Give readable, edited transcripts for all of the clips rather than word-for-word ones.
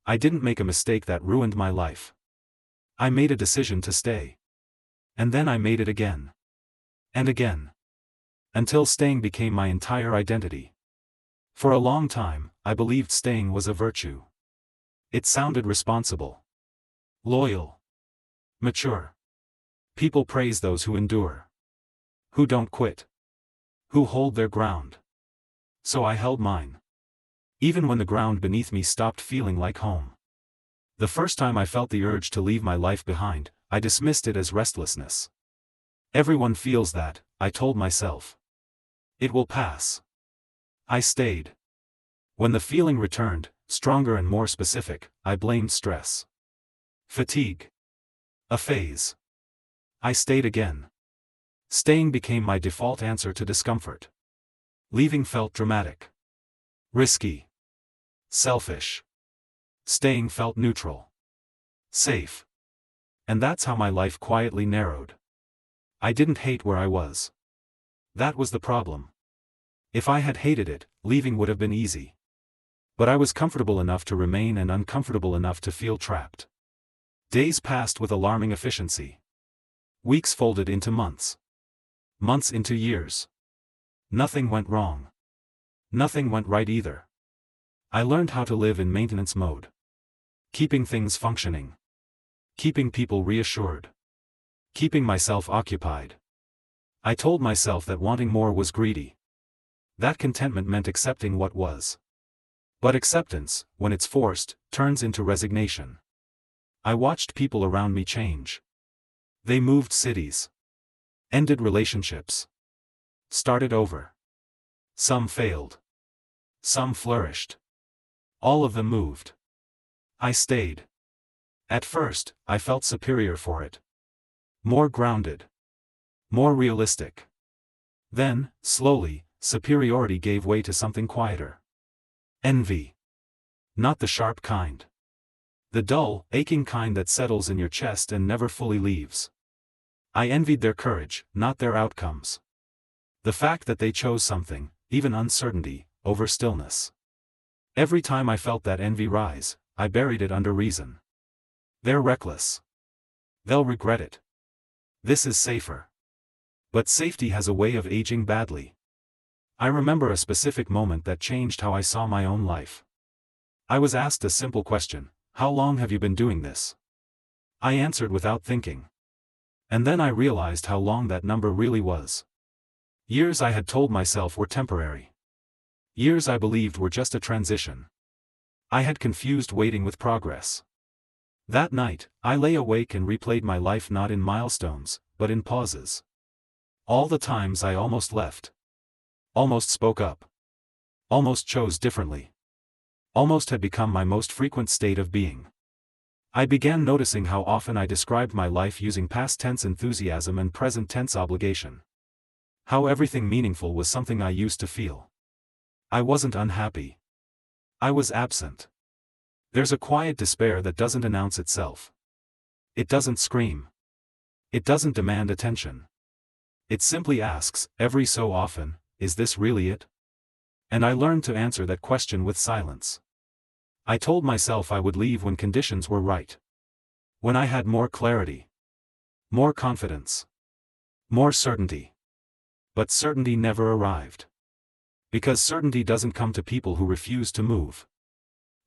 I didn't make a mistake that ruined my life. I made a decision to stay. And then I made it again. And again. Until staying became my entire identity. For a long time, I believed staying was a virtue. It sounded responsible. Loyal. Mature. People praise those who endure. Who don't quit. Who hold their ground. So I held mine. Even when the ground beneath me stopped feeling like home. The first time I felt the urge to leave my life behind, I dismissed it as restlessness. Everyone feels that, I told myself. It will pass. I stayed. When the feeling returned, stronger and more specific, I blamed stress. Fatigue. A phase. I stayed again. Staying became my default answer to discomfort. Leaving felt dramatic. Risky. Selfish. Staying felt neutral. Safe. And that's how my life quietly narrowed. I didn't hate where I was. That was the problem. If I had hated it, leaving would have been easy. But I was comfortable enough to remain and uncomfortable enough to feel trapped. Days passed with alarming efficiency. Weeks folded into months. Months into years. Nothing went wrong. Nothing went right either. I learned how to live in maintenance mode. Keeping things functioning. Keeping people reassured. Keeping myself occupied. I told myself that wanting more was greedy. That contentment meant accepting what was. But acceptance, when it's forced, turns into resignation. I watched people around me change. They moved cities. Ended relationships. Started over. Some failed. Some flourished. All of them moved. I stayed. At first, I felt superior for it. More grounded. More realistic. Then, slowly, superiority gave way to something quieter. Envy. Not the sharp kind. The dull, aching kind that settles in your chest and never fully leaves. I envied their courage, not their outcomes. The fact that they chose something, even uncertainty, over stillness. Every time I felt that envy rise, I buried it under reason. They're reckless. They'll regret it. This is safer. But safety has a way of aging badly. I remember a specific moment that changed how I saw my own life. I was asked a simple question: how long have you been doing this? I answered without thinking. And then I realized how long that number really was. Years I had told myself were temporary. Years I believed were just a transition. I had confused waiting with progress. That night, I lay awake and replayed my life not in milestones, but in pauses. All the times I almost left. Almost spoke up. Almost chose differently. Almost had become my most frequent state of being. I began noticing how often I described my life using past tense enthusiasm and present tense obligation. How everything meaningful was something I used to feel. I wasn't unhappy. I was absent. There's a quiet despair that doesn't announce itself. It doesn't scream. It doesn't demand attention. It simply asks, every so often, is this really it? And I learned to answer that question with silence. I told myself I would leave when conditions were right. When I had more clarity. More confidence. More certainty. But certainty never arrived. Because certainty doesn't come to people who refuse to move.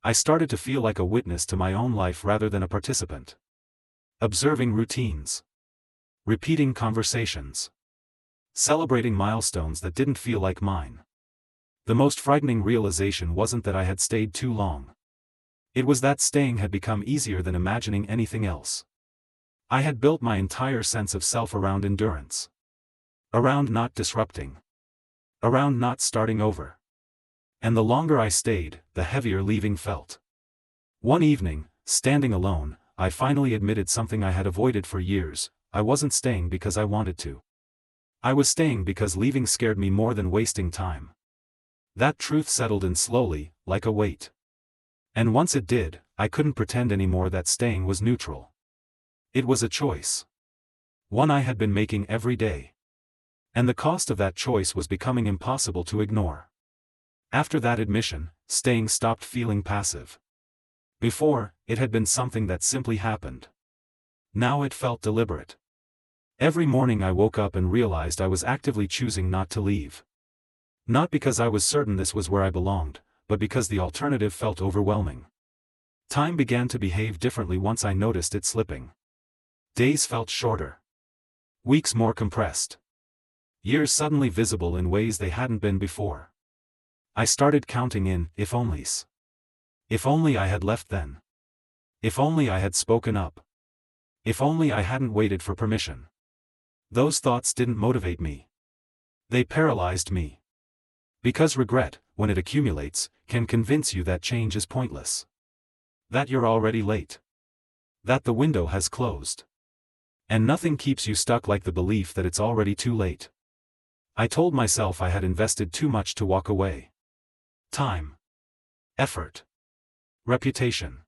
I started to feel like a witness to my own life rather than a participant. Observing routines. Repeating conversations. Celebrating milestones that didn't feel like mine. The most frightening realization wasn't that I had stayed too long. It was that staying had become easier than imagining anything else. I had built my entire sense of self around endurance. Around not disrupting. Around not starting over. And the longer I stayed, the heavier leaving felt. One evening, standing alone, I finally admitted something I had avoided for years: I wasn't staying because I wanted to. I was staying because leaving scared me more than wasting time. That truth settled in slowly, like a weight. And once it did, I couldn't pretend anymore that staying was neutral. It was a choice. One I had been making every day. And the cost of that choice was becoming impossible to ignore. After that admission, staying stopped feeling passive. Before, it had been something that simply happened. Now it felt deliberate. Every morning I woke up and realized I was actively choosing not to leave. Not because I was certain this was where I belonged, but because the alternative felt overwhelming. Time began to behave differently once I noticed it slipping. Days felt shorter. Weeks more compressed. Years suddenly visible in ways they hadn't been before. I started counting in if-onlys. If only I had left then. If only I had spoken up. If only I hadn't waited for permission. Those thoughts didn't motivate me. They paralyzed me. Because regret, when it accumulates, can convince you that change is pointless. That you're already late. That the window has closed. And nothing keeps you stuck like the belief that it's already too late. I told myself I had invested too much to walk away. Time. Effort. Reputation.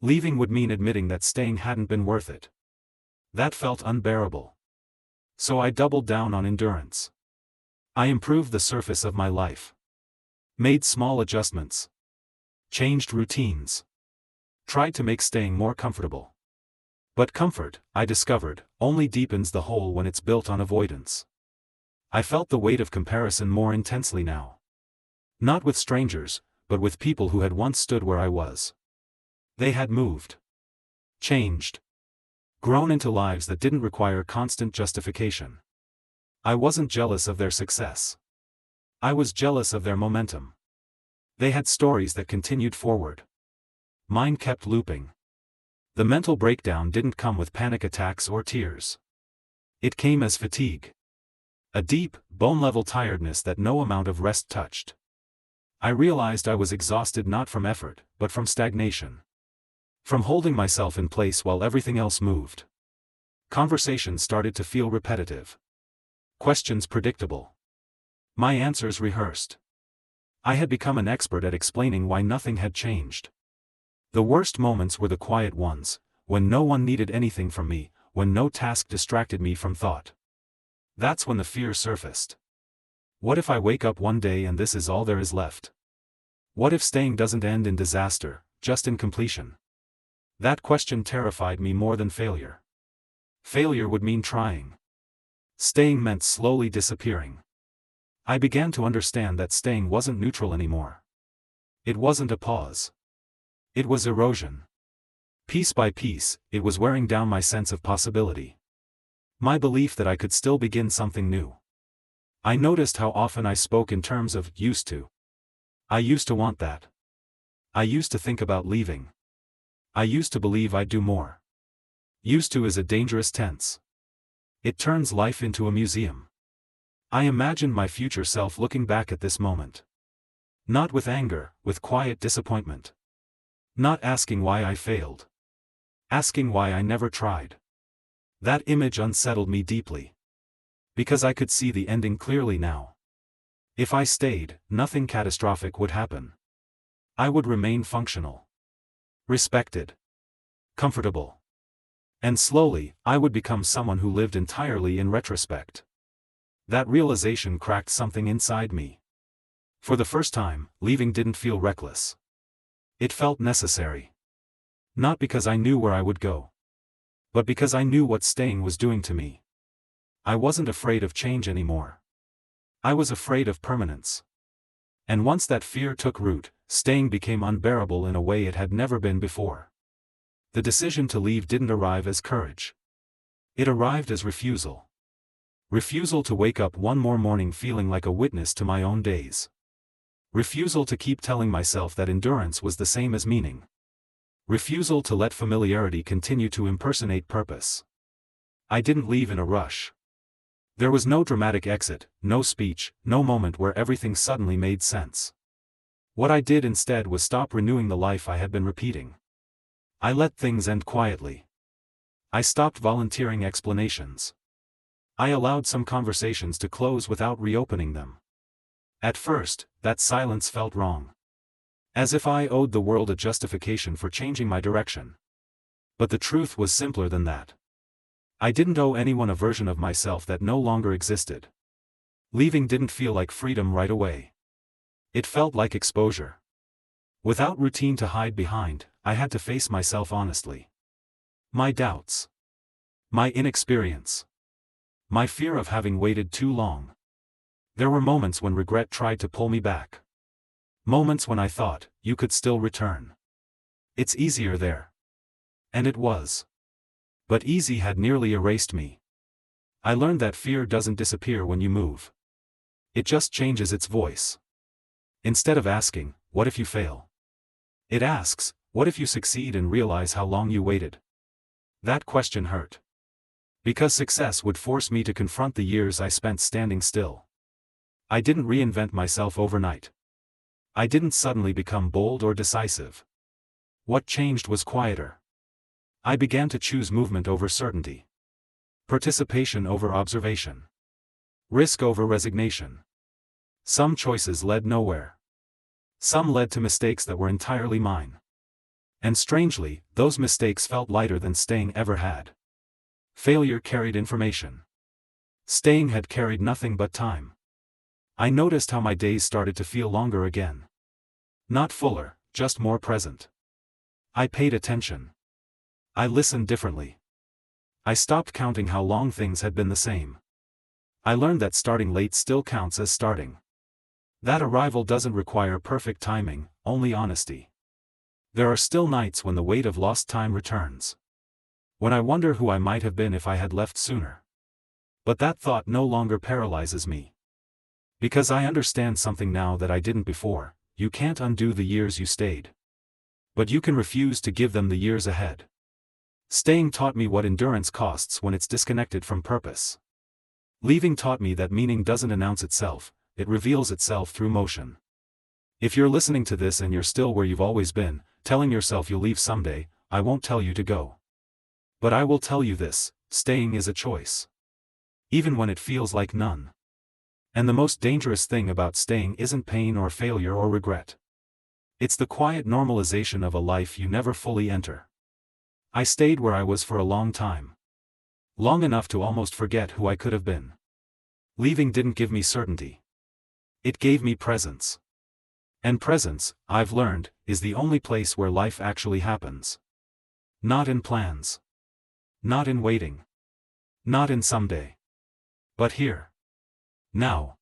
Leaving would mean admitting that staying hadn't been worth it. That felt unbearable. So I doubled down on endurance. I improved the surface of my life. Made small adjustments. Changed routines. Tried to make staying more comfortable. But comfort, I discovered, only deepens the hole when it's built on avoidance. I felt the weight of comparison more intensely now. Not with strangers, but with people who had once stood where I was. They had moved. Changed. Grown into lives that didn't require constant justification. I wasn't jealous of their success. I was jealous of their momentum. They had stories that continued forward. Mine kept looping. The mental breakdown didn't come with panic attacks or tears. It came as fatigue. A deep, bone-level tiredness that no amount of rest touched. I realized I was exhausted not from effort, but from stagnation. From holding myself in place while everything else moved. Conversations started to feel repetitive. Questions predictable. My answers rehearsed. I had become an expert at explaining why nothing had changed. The worst moments were the quiet ones, when no one needed anything from me, when no task distracted me from thought. That's when the fear surfaced. What if I wake up one day and this is all there is left? What if staying doesn't end in disaster, just in completion? That question terrified me more than failure. Failure would mean trying. Staying meant slowly disappearing. I began to understand that staying wasn't neutral anymore. It wasn't a pause. It was erosion. Piece by piece, it was wearing down my sense of possibility. My belief that I could still begin something new. I noticed how often I spoke in terms of used to. I used to want that. I used to think about leaving. I used to believe I'd do more. Used to is a dangerous tense. It turns life into a museum. I imagined my future self looking back at this moment. Not with anger, with quiet disappointment. Not asking why I failed. Asking why I never tried. That image unsettled me deeply. Because I could see the ending clearly now. If I stayed, nothing catastrophic would happen. I would remain functional. Respected. Comfortable. And slowly, I would become someone who lived entirely in retrospect. That realization cracked something inside me. For the first time, leaving didn't feel reckless. It felt necessary. Not because I knew where I would go. But because I knew what staying was doing to me. I wasn't afraid of change anymore. I was afraid of permanence. And once that fear took root, staying became unbearable in a way it had never been before. The decision to leave didn't arrive as courage. It arrived as refusal. Refusal to wake up one more morning feeling like a witness to my own days. Refusal to keep telling myself that endurance was the same as meaning. Refusal to let familiarity continue to impersonate purpose. I didn't leave in a rush. There was no dramatic exit, no speech, no moment where everything suddenly made sense. What I did instead was stop renewing the life I had been repeating. I let things end quietly. I stopped volunteering explanations. I allowed some conversations to close without reopening them. At first, that silence felt wrong. As if I owed the world a justification for changing my direction. But the truth was simpler than that. I didn't owe anyone a version of myself that no longer existed. Leaving didn't feel like freedom right away. It felt like exposure. Without routine to hide behind, I had to face myself honestly. My doubts. My inexperience. My fear of having waited too long. There were moments when regret tried to pull me back. Moments when I thought, you could still return. It's easier there. And it was. But easy had nearly erased me. I learned that fear doesn't disappear when you move. It just changes its voice. Instead of asking, what if you fail? It asks, what if you succeed and realize how long you waited? That question hurt. Because success would force me to confront the years I spent standing still. I didn't reinvent myself overnight. I didn't suddenly become bold or decisive. What changed was quieter. I began to choose movement over certainty. Participation over observation. Risk over resignation. Some choices led nowhere. Some led to mistakes that were entirely mine. And strangely, those mistakes felt lighter than staying ever had. Failure carried information. Staying had carried nothing but time. I noticed how my days started to feel longer again. Not fuller, just more present. I paid attention. I listened differently. I stopped counting how long things had been the same. I learned that starting late still counts as starting. That arrival doesn't require perfect timing, only honesty. There are still nights when the weight of lost time returns. When I wonder who I might have been if I had left sooner. But that thought no longer paralyzes me. Because I understand something now that I didn't before: you can't undo the years you stayed. But you can refuse to give them the years ahead. Staying taught me what endurance costs when it's disconnected from purpose. Leaving taught me that meaning doesn't announce itself, it reveals itself through motion. If you're listening to this and you're still where you've always been, telling yourself you'll leave someday, I won't tell you to go. But I will tell you this: staying is a choice. Even when it feels like none. And the most dangerous thing about staying isn't pain or failure or regret. It's the quiet normalization of a life you never fully enter. I stayed where I was for a long time. Long enough to almost forget who I could have been. Leaving didn't give me certainty. It gave me presence. And presence, I've learned, is the only place where life actually happens. Not in plans. Not in waiting. Not in someday. But here. Now.